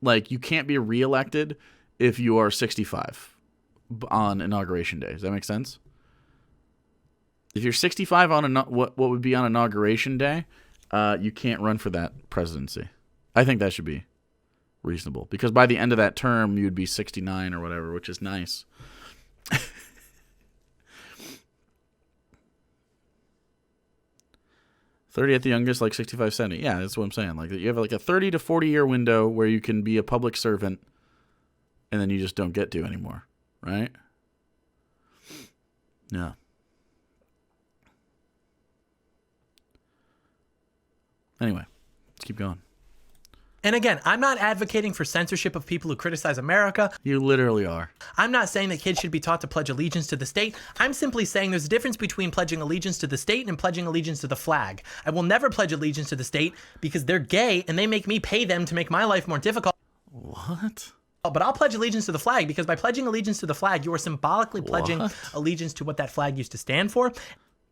[SPEAKER 1] you can't be reelected if you are 65 on inauguration day. Does that make sense? If you're 65 on what would be on inauguration day, you can't run for that presidency. I think that should be reasonable, because by the end of that term you'd be 69 or whatever, which is nice. 30 at the youngest, like 65, 70. Yeah, that's what I'm saying. Like, you have like a 30 to 40 year window where you can be a public servant, and then you just don't get to anymore, right? Yeah. Anyway, let's keep going.
[SPEAKER 2] And again, I'm not advocating for censorship of people who criticize America.
[SPEAKER 1] You literally are.
[SPEAKER 2] I'm not saying that kids should be taught to pledge allegiance to the state. I'm simply saying there's a difference between pledging allegiance to the state and pledging allegiance to the flag. I will never pledge allegiance to the state because they're gay and they make me pay them to make my life more difficult.
[SPEAKER 1] What?
[SPEAKER 2] But I'll pledge allegiance to the flag, because by pledging allegiance to the flag, you are symbolically pledging allegiance to what that flag used to stand for.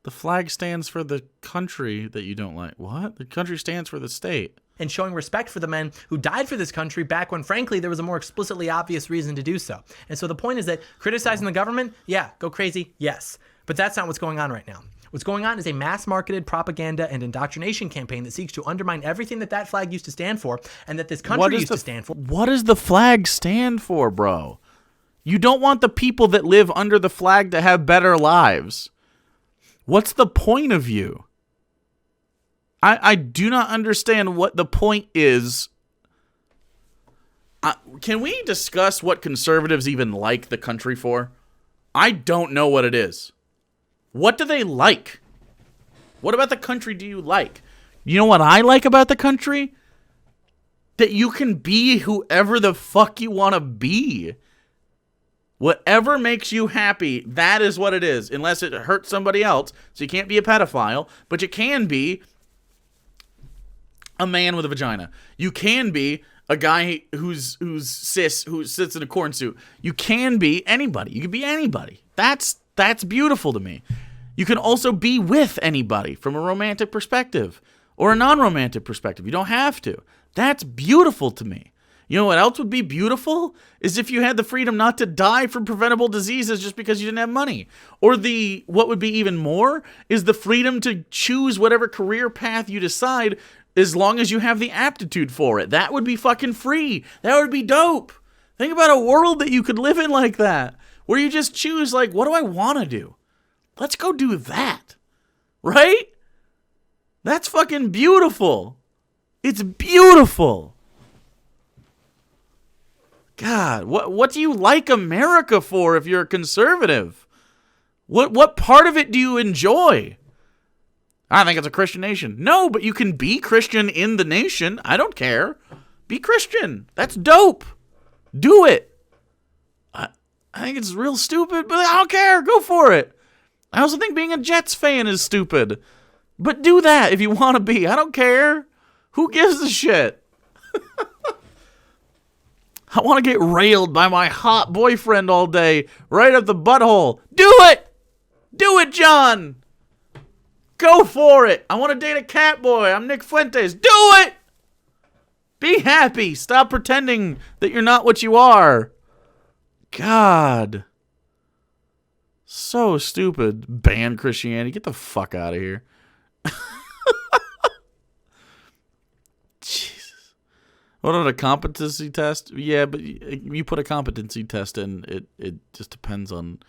[SPEAKER 1] The flag stands for the country that you don't like. What? The country stands for the state.
[SPEAKER 2] And showing respect for the men who died for this country back when, frankly, there was a more explicitly obvious reason to do so. And so the point is that criticizing the government, yeah, go crazy, yes. But that's not what's going on right now. What's going on is a mass-marketed propaganda and indoctrination campaign that seeks to undermine everything that flag used to stand for and that this country used to stand for.
[SPEAKER 1] What does the flag stand for, bro? You don't want the people that live under the flag to have better lives. What's the point of you? I do not understand what the point is. Can we discuss what conservatives even like the country for? I don't know what it is. What do they like? What about the country do you like? You know what I like about the country? That you can be whoever the fuck you want to be. Whatever makes you happy, that is what it is. Unless it hurts somebody else. So you can't be a pedophile, but you can be a man with a vagina. You can be a guy who's cis, who sits in a corn suit. You can be anybody. You can be anybody. That's beautiful to me. You can also be with anybody from a romantic perspective or a non-romantic perspective. You don't have to. That's beautiful to me. You know what else would be beautiful? Is if you had the freedom not to die from preventable diseases just because you didn't have money. Or what would be even more is the freedom to choose whatever career path you decide as long as you have the aptitude for it. That would be fucking free. That would be dope. Think about a world that you could live in like that, where you just choose, like, what do I want to do? Let's go do that. Right? That's fucking beautiful. It's beautiful. God, what do you like America for if you're a conservative? What part of it do you enjoy? I think it's a Christian nation. No, but you can be Christian in the nation. I don't care. Be Christian. That's dope. Do it. I think it's real stupid, but I don't care. Go for it. I also think being a Jets fan is stupid. But do that if you want to be. I don't care. Who gives a shit? I want to get railed by my hot boyfriend all day, right up the butthole. Do it! Do it, John! Go for it! I want to date a cat boy. I'm Nick Fuentes. Do it! Be happy. Stop pretending that you're not what you are. God. So stupid. Ban Christianity. Get the fuck out of here. Jesus. What on a competency test? Yeah, but you put a competency test in, it just depends on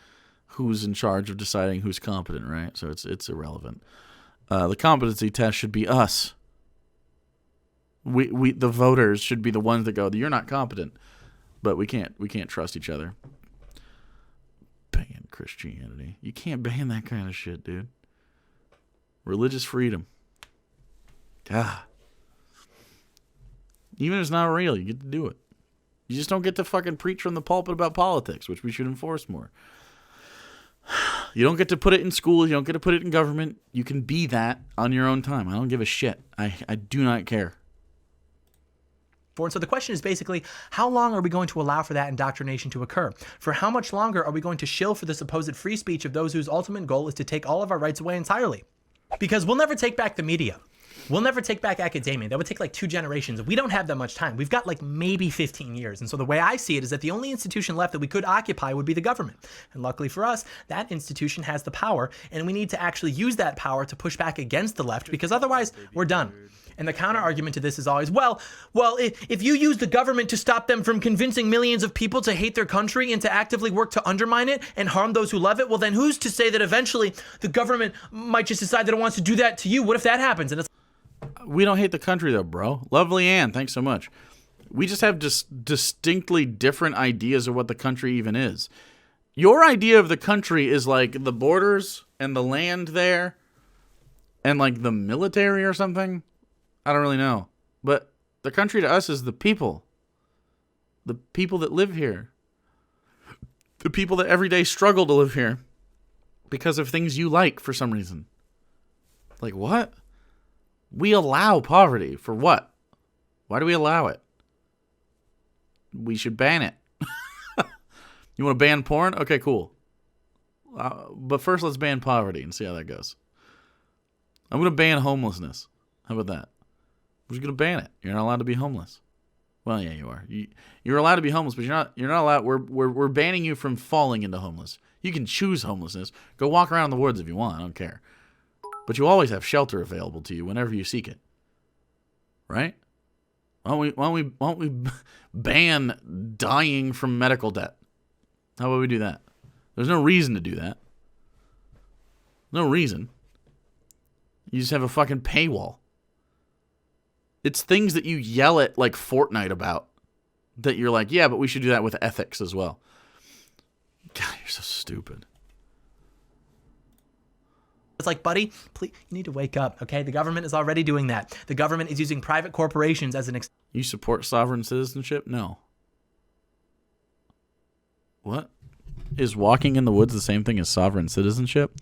[SPEAKER 1] who's in charge of deciding who's competent, right? So it's irrelevant. The competency test should be us. We the voters should be the ones that go, you're not competent. But we can't trust each other. Ban Christianity. You can't ban that kind of shit, dude. Religious freedom. God. Even if it's not real, you get to do it. You just don't get to fucking preach from the pulpit about politics, which we should enforce more. You don't get to put it in school. You don't get to put it in government. You can be that on your own time. I don't give a shit. I do not care.
[SPEAKER 2] And so the question is basically, how long are we going to allow for that indoctrination to occur? For how much longer are we going to shill for the supposed free speech of those whose ultimate goal is to take all of our rights away entirely? Because we'll never take back the media. We'll never take back academia. That would take like 2 generations. We don't have that much time. We've got like maybe 15 years. And so the way I see it is that the only institution left that we could occupy would be the government. And luckily for us, that institution has the power, and we need to actually use that power to push back against the left, because otherwise we're done. And the counter argument to this is always, well, if you use the government to stop them from convincing millions of people to hate their country and to actively work to undermine it and harm those who love it, well, then who's to say that eventually the government might just decide that it wants to do that to you? What if that happens? And it's
[SPEAKER 1] We don't hate the country, though, bro. Lovely Ann, thanks so much. We just have distinctly different ideas of what the country even is. Your idea of the country is like the borders and the land there and like the military or something. I don't really know. But the country to us is the people. The people that live here. The people that every day struggle to live here because of things you like for some reason. Like what? We allow poverty. For what? Why do we allow it? We should ban it. You want to ban porn? Okay, cool. But first, let's ban poverty and see how that goes. I'm going to ban homelessness. How about that? We're just going to ban it. You're not allowed to be homeless. Well, yeah, you are. You're allowed to be homeless, but you're not allowed. We're banning you from falling into homeless. You can choose homelessness. Go walk around in the woods if you want. I don't care. But you always have shelter available to you whenever you seek it. Right? Why don't we ban dying from medical debt? How about we do that? There's no reason to do that. No reason. You just have a fucking paywall. It's things that you yell at like Fortnite about. That you're like, yeah, but we should do that with ethics as well. God, you're so stupid.
[SPEAKER 2] It's like, buddy, please, you need to wake up, okay? The government is already doing that. The government is using private corporations as an
[SPEAKER 1] You support sovereign citizenship? No. What? Is walking in the woods the same thing as sovereign citizenship?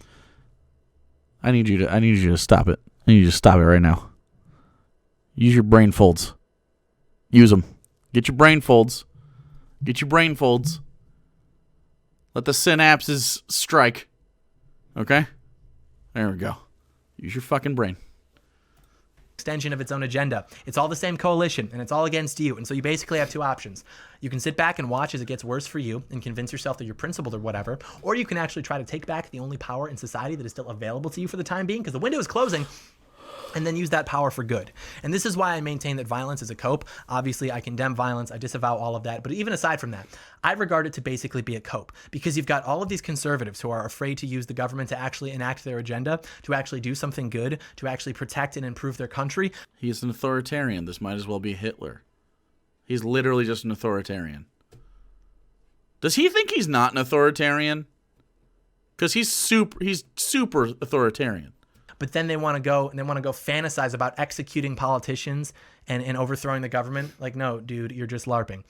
[SPEAKER 1] I need you to stop it. I need you to stop it right now. Use your brain folds. Use them. Get your brain folds. Get your brain folds. Let the synapses strike. Okay? There we go. Use your fucking brain.
[SPEAKER 2] extension of its own agenda. It's all the same coalition, and it's all against you. And so you basically have two options. You can sit back and watch as it gets worse for you and convince yourself that you're principled or whatever, or you can actually try to take back the only power in society that is still available to you for the time being, because the window is closing, and then use that power for good. And this is why I maintain that violence is a cope. Obviously, I condemn violence. I disavow all of that. But even aside from that, I regard it to basically be a cope, because you've got all of these conservatives who are afraid to use the government to actually enact their agenda, to actually do something good, to actually protect and improve their country.
[SPEAKER 1] He's an authoritarian. This might as well be Hitler. He's literally just an authoritarian. Does he think he's not an authoritarian? Because he's super authoritarian.
[SPEAKER 2] But then they want to go fantasize about executing politicians and overthrowing the government. Like, no, dude, you're just LARPing.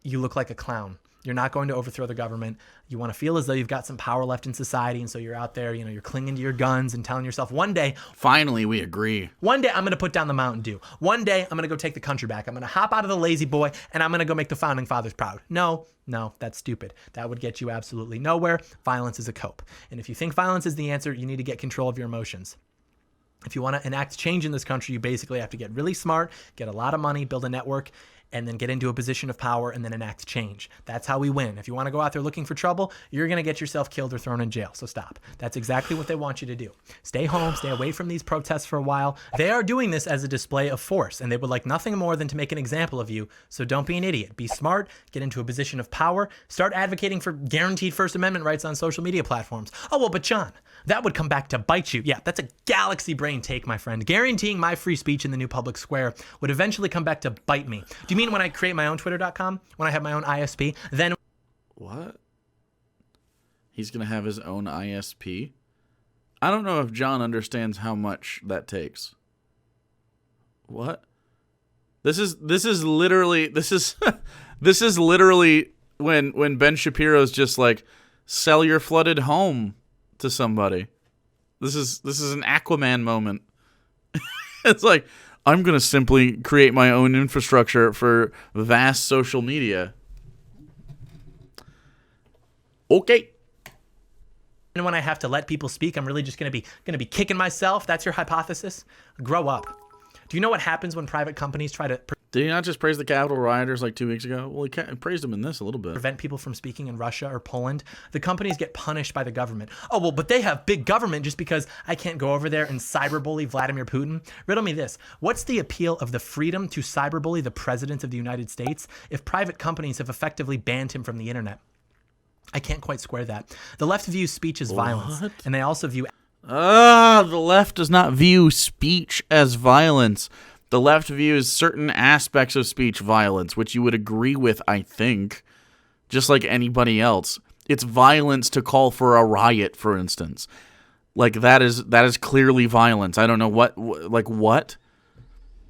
[SPEAKER 2] You look like a clown. You're not going to overthrow the government. You want to feel as though you've got some power left in society. And so you're out there, you're clinging to your guns and telling yourself, one day,
[SPEAKER 1] finally, we agree.
[SPEAKER 2] One day I'm going to put down the Mountain Dew. One day I'm going to go take the country back. I'm going to hop out of the lazy boy and I'm going to go make the founding fathers proud. No, that's stupid. That would get you absolutely nowhere. Violence is a cope. And if you think violence is the answer, you need to get control of your emotions. If you want to enact change in this country, you basically have to get really smart, get a lot of money, build a network, and then get into a position of power and then enact change. That's how we win. If you want to go out there looking for trouble, you're going to get yourself killed or thrown in jail. So stop. That's exactly what they want you to do. Stay home, stay away from these protests for a while. They are doing this as a display of force, and they would like nothing more than to make an example of you. So don't be an idiot. Be smart, get into a position of power, start advocating for guaranteed First Amendment rights on social media platforms. Oh, well, but John, that would come back to bite you. Yeah, that's a galaxy brain take, my friend. Guaranteeing my free speech in the new public square would eventually come back to bite me. Do you mean when I create my own Twitter.com, when I have my own ISP, then...
[SPEAKER 1] What? He's going to have his own ISP? I don't know if John understands how much that takes. What? This is literally when Ben Shapiro's just like, sell your flooded home to somebody. This is an Aquaman moment. It's like, I'm going to simply create my own infrastructure for vast social media. Okay.
[SPEAKER 2] And when I have to let people speak, I'm really just going to be kicking myself. That's your hypothesis? Grow up. Do you know what happens when private companies try to...
[SPEAKER 1] Did he not just praise the Capitol rioters like 2 weeks ago? Well, he praised them in this a little bit.
[SPEAKER 2] Prevent people from speaking in Russia or Poland? The companies get punished by the government. Oh, well, but they have big government just because I can't go over there and cyberbully Vladimir Putin? Riddle me this. What's the appeal of the freedom to cyberbully the president of the United States if private companies have effectively banned him from the internet? I can't quite square that. The left views speech as violence, and they also view...
[SPEAKER 1] The left does not view speech as violence. The left views certain aspects of speech violence, which you would agree with, I think, just like anybody else. It's violence to call for a riot, for instance. Like, that is clearly violence. I don't know what?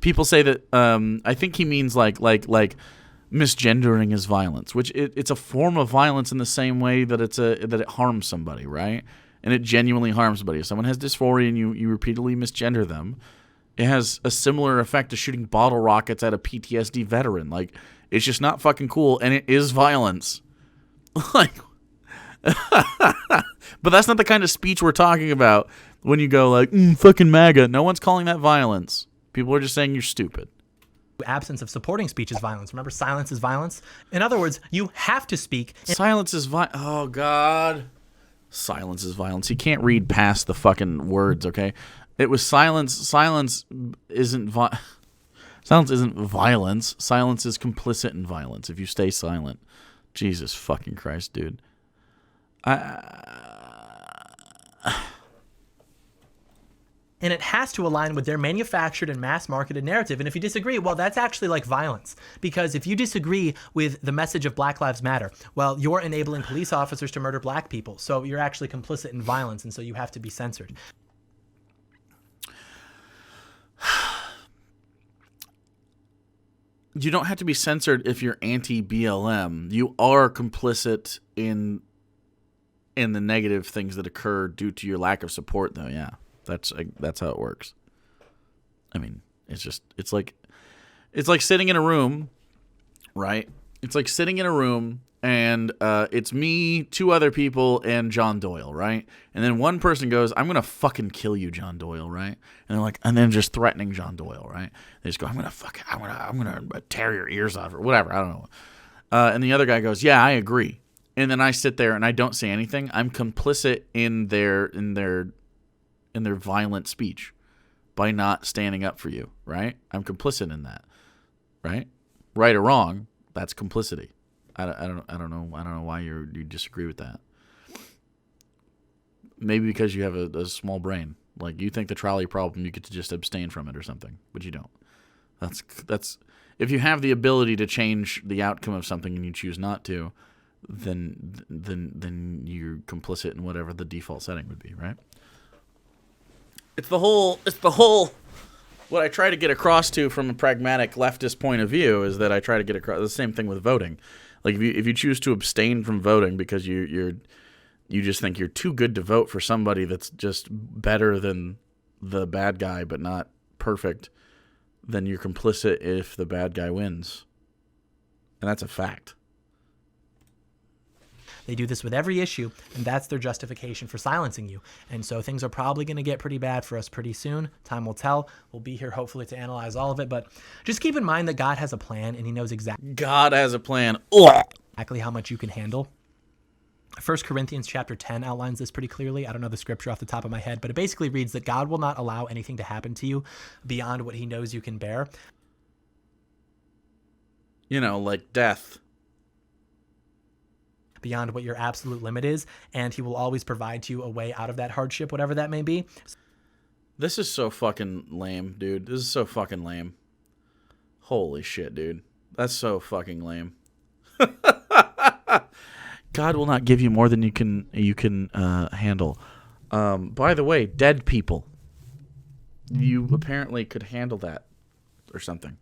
[SPEAKER 1] People say that, I think he means like misgendering is violence, which it's a form of violence in the same way that that it harms somebody, right? And it genuinely harms somebody. If someone has dysphoria and you repeatedly misgender them, it has a similar effect to shooting bottle rockets at a PTSD veteran. Like, it's just not fucking cool, and it is violence. Like, but that's not the kind of speech we're talking about when you go like, fucking MAGA. No one's calling that violence. People are just saying you're stupid.
[SPEAKER 2] Absence of supporting speech is violence. Remember, silence is violence? In other words, you have to speak.
[SPEAKER 1] Silence is Oh, God. Silence is violence. You can't read past the fucking words, okay? It was silence. Silence isn't Silence isn't violence. Silence is complicit in violence if you stay silent. Jesus fucking Christ, dude.
[SPEAKER 2] And it has to align with their manufactured and mass-marketed narrative. And if you disagree, well, that's actually like violence. Because if you disagree with the message of Black Lives Matter, well, you're enabling police officers to murder black people. So you're actually complicit in violence, and so you have to be censored.
[SPEAKER 1] You don't have to be censored if you're anti-BLM. You are complicit in the negative things that occur due to your lack of support, though. Yeah, that's how it works. I mean, it's like sitting in a room, right? It's like sitting in a room and it's me, two other people, and John Doyle, right? And then one person goes, "I'm gonna fucking kill you, John Doyle," right? And they're like, and then just threatening John Doyle, right? They just go, I'm gonna tear your ears off or whatever. I don't know. And the other guy goes, "Yeah, I agree." And then I sit there and I don't say anything. I'm complicit in their violent speech by not standing up for you, right? I'm complicit in that, right? Right or wrong, that's complicity. I don't know why you disagree with that. Maybe because you have a small brain. Like, you think the trolley problem, you get to just abstain from it or something, but you don't. That's if you have the ability to change the outcome of something and you choose not to, then you're complicit in whatever the default setting would be, right? It's the whole what I try to get across to from a pragmatic leftist point of view is that I try to get across the same thing with voting. Like, if you choose to abstain from voting because you just think you're too good to vote for somebody that's just better than the bad guy but not perfect, then you're complicit if the bad guy wins. And that's a fact.
[SPEAKER 2] They do this with every issue, and that's their justification for silencing you. And so things are probably going to get pretty bad for us pretty soon. Time will tell. We'll be here hopefully to analyze all of it, but just keep in mind that God has a plan, and he knows
[SPEAKER 1] God has a plan.
[SPEAKER 2] Exactly how much you can handle. 1 Corinthians chapter 10 outlines this pretty clearly. I don't know the scripture off the top of my head, but it basically reads that God will not allow anything to happen to you beyond what he knows you can bear.
[SPEAKER 1] You know, like death.
[SPEAKER 2] Beyond what your absolute limit is, and he will always provide to you a way out of that hardship, whatever that may be.
[SPEAKER 1] This is so fucking lame, dude. This is so fucking lame. Holy shit, dude. That's so fucking lame. God will not give you more than you can handle. By the way, dead people. You apparently could handle that or something.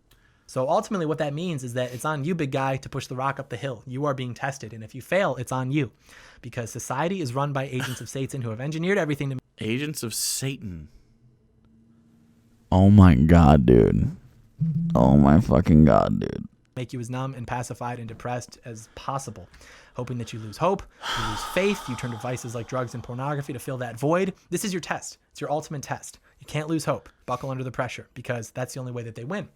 [SPEAKER 2] So ultimately what that means is that it's on you, big guy, to push the rock up the hill. You are being tested, and if you fail, it's on you. Because society is run by agents of Satan who have engineered everything to...
[SPEAKER 1] Agents of Satan. Oh my god, dude. Oh my fucking god, dude.
[SPEAKER 2] Make you as numb and pacified and depressed as possible, hoping that you lose hope, you lose faith, you turn to vices like drugs and pornography to fill that void. This is your test. It's your ultimate test. You can't lose hope. Buckle under the pressure, because that's the only way that they win.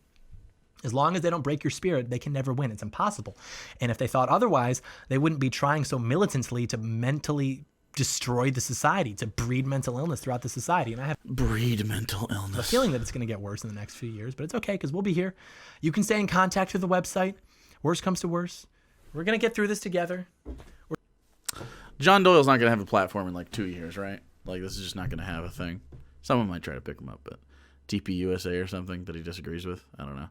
[SPEAKER 2] As long as they don't break your spirit, they can never win. It's impossible. And if they thought otherwise, they wouldn't be trying so militantly to mentally destroy the society, to breed mental illness throughout the society. And I have a feeling that it's going to get worse in the next few years, but it's okay because we'll be here. You can stay in contact with the website. Worst comes to worst. We're going to get through this together.
[SPEAKER 1] John Doyle's not going to have a platform in like 2 years, right? Like, this is just not going to have a thing. Someone might try to pick him up, but TPUSA or something that he disagrees with. I don't know.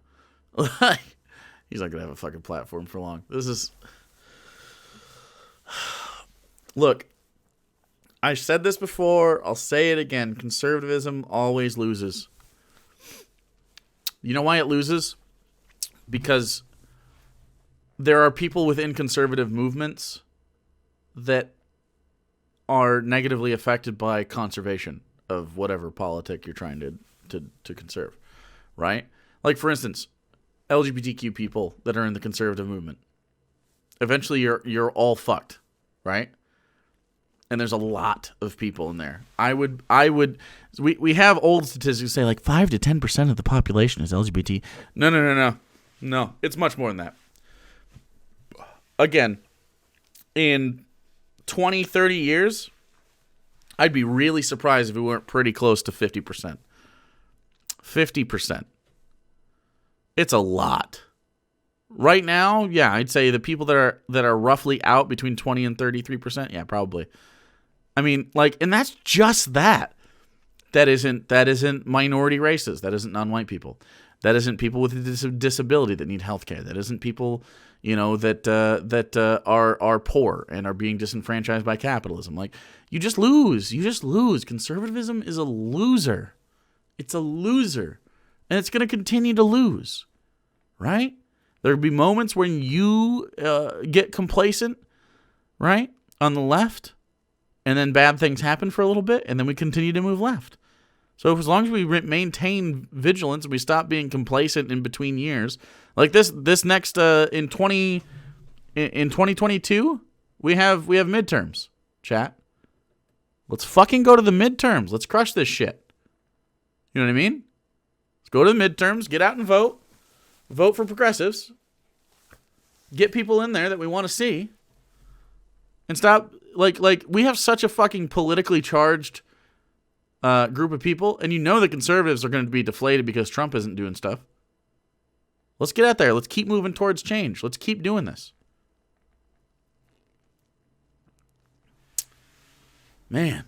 [SPEAKER 1] He's not going to have a fucking platform for long. This is... Look, I said this before. I'll say it again. Conservatism always loses. You know why it loses? Because there are people within conservative movements that are negatively affected by conservation of whatever politic you're trying to conserve, right? Like, for instance, LGBTQ people that are in the conservative movement. Eventually, you're all fucked, right? And there's a lot of people in there. We have old statistics say like 5 to 10% of the population is LGBT. No, it's much more than that. Again, in 20, 30 years, I'd be really surprised if we weren't pretty close to 50%. 50%. It's a lot. Right now, yeah, I'd say the people that are roughly out between 20 and 33%, yeah, probably. I mean, like, and that's just that. That isn't minority races. That isn't non-white people. That isn't people with a disability that need health care. That isn't people, that are poor and are being disenfranchised by capitalism. Like, you just lose. You just lose. Conservatism is a loser. It's a loser. And it's going to continue to lose. Right? There'll be moments when you get complacent, right, on the left, and then bad things happen for a little bit, and then we continue to move left. So as long as we maintain vigilance and we stop being complacent in between years, like this next in 2022, we have midterms, chat. Let's fucking go to the midterms. Let's crush this shit. You know what I mean? Let's go to the midterms, get out and vote. Vote for progressives. Get people in there that we want to see. And stop, like we have such a fucking politically charged group of people, and you know the conservatives are going to be deflated because Trump isn't doing stuff. Let's get out there. Let's keep moving towards change. Let's keep doing this. Man.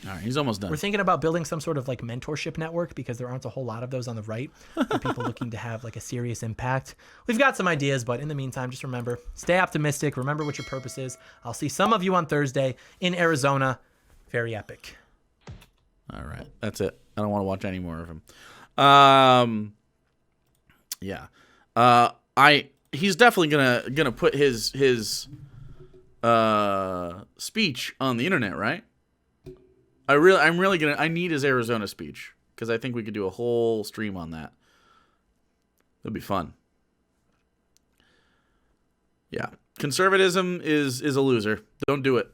[SPEAKER 1] All right, he's almost done.
[SPEAKER 2] We're thinking about building some sort of like mentorship network because there aren't a whole lot of those on the right for people looking to have like a serious impact. We've got some ideas, but in the meantime, just remember, stay optimistic. Remember what your purpose is. I'll see some of you on Thursday in Arizona. Very epic.
[SPEAKER 1] All right, that's it. I don't want to watch any more of him. Yeah. He's definitely gonna put his speech on the internet, right? I need his Arizona speech because I think we could do a whole stream on that. It'll be fun. Yeah. Conservatism is a loser. Don't do it.